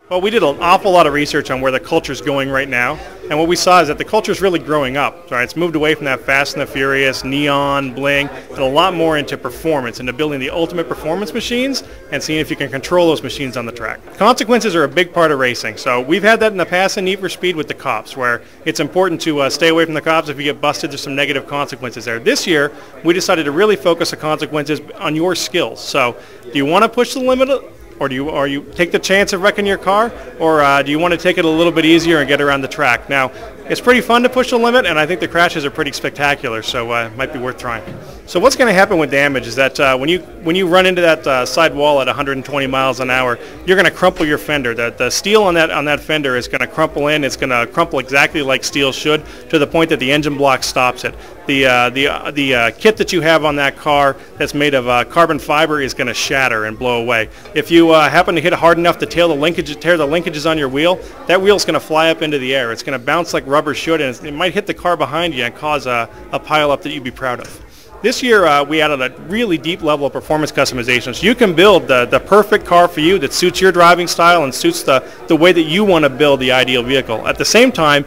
Well, we did an awful lot of research on where the culture is going right now, and what we saw is that the culture is really growing up. Right? It's moved away from that Fast and the Furious, neon, bling, and a lot more into performance, into building the ultimate performance machines and seeing if you can control those machines on the track. Consequences are a big part of racing, so we've had that in the past in Need for Speed with the cops, where it's important to stay away from the cops. If you get busted, there's some negative consequences there. This year, we decided to really focus the consequences on your skills. So, do you want to push the limit? Or do you take the chance of wrecking your car, or do you want to take it a little bit easier and get around the track? Now, it's pretty fun to push the limit, and I think the crashes are pretty spectacular, so it might be worth trying. So what's going to happen with damage is that when you run into that side wall at 120 miles an hour, you're going to crumple your fender. The steel on that fender is going to crumple in. It's going to crumple exactly like steel should, to the point that the engine block stops it. The kit that you have on that car that's made of carbon fiber is going to shatter and blow away. If you happen to hit it hard enough to tear the linkages on your wheel, that wheel's going to fly up into the air. It's going to bounce like rubber should, and it might hit the car behind you and cause a pile-up that you'd be proud of. This year, we added a really deep level of performance customization. So you can build the perfect car for you that suits your driving style and suits the way that you want to build the ideal vehicle. At the same time,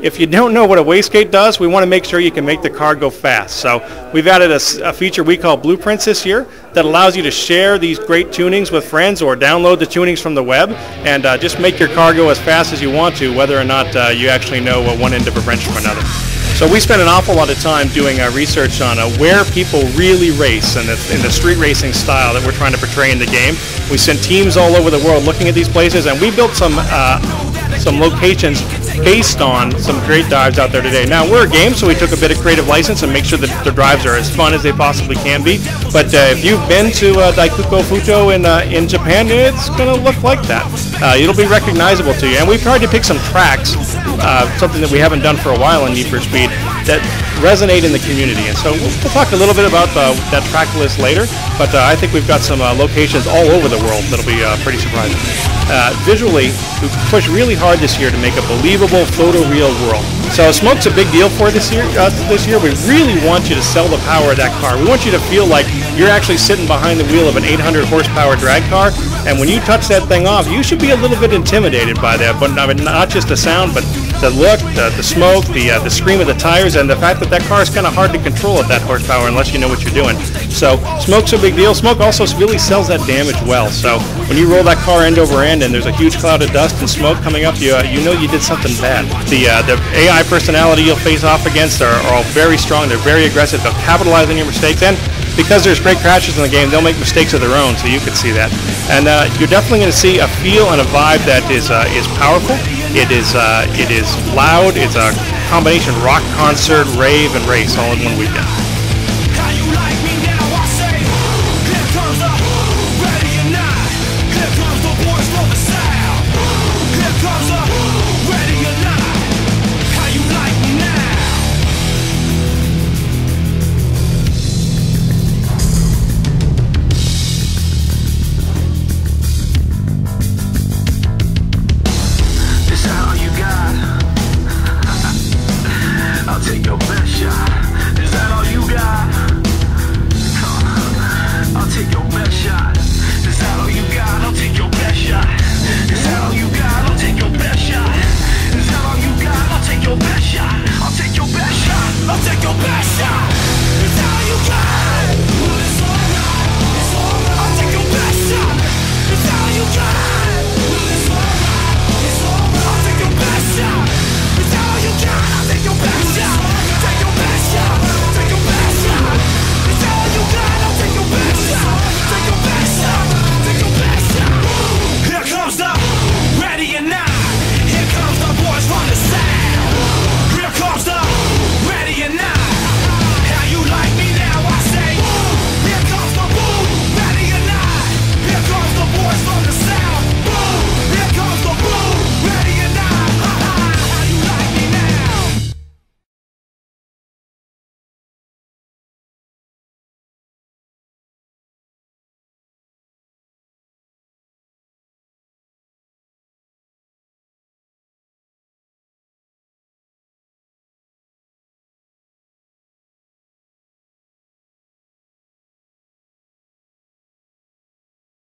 if you don't know what a wastegate does, we want to make sure you can make the car go fast. So we've added a feature we call Blueprints this year that allows you to share these great tunings with friends or download the tunings from the web and just make your car go as fast as you want to, whether or not you actually know one end of a wrench from another. So we spent an awful lot of time doing research on where people really race and in the street racing style that we're trying to portray in the game. We sent teams all over the world looking at these places, and we built some locations based on some great dives out there today. Now, we're a game, so we took a bit of creative license and make sure that the drives are as fun as they possibly can be. But if you've been to Daikuko Futo in Japan, it's going to look like that. It'll be recognizable to you. And we've tried to pick some tracks, something that we haven't done for a while in Need for Speed, that resonate in the community. And so we'll talk a little bit about that track list later, but I think we've got some locations all over the world that'll be pretty surprising. Visually, we pushed really hard this year to make a believable photoreal world. So smoke's a big deal for this year. We really want you to sell the power of that car. We want you to feel like you're actually sitting behind the wheel of an 800 horsepower drag car, and when you touch that thing off, you should be a little bit intimidated by that, but not just the sound, but the look, the smoke, the scream of the tires, and the fact that that car is kind of hard to control at that horsepower unless you know what you're doing. So smoke's a big deal. Smoke also really sells that damage well. So when you roll that car end over end and there's a huge cloud of dust and smoke coming up, you know you did something bad. The AI personality you'll face off against are all very strong. They're very aggressive. They'll capitalize on your mistakes, and because there's great crashes in the game, they'll make mistakes of their own, so you can see that. And you're definitely going to see a feel and a vibe that is powerful. It is loud. It's a combination rock concert, rave, and race all in one weekend.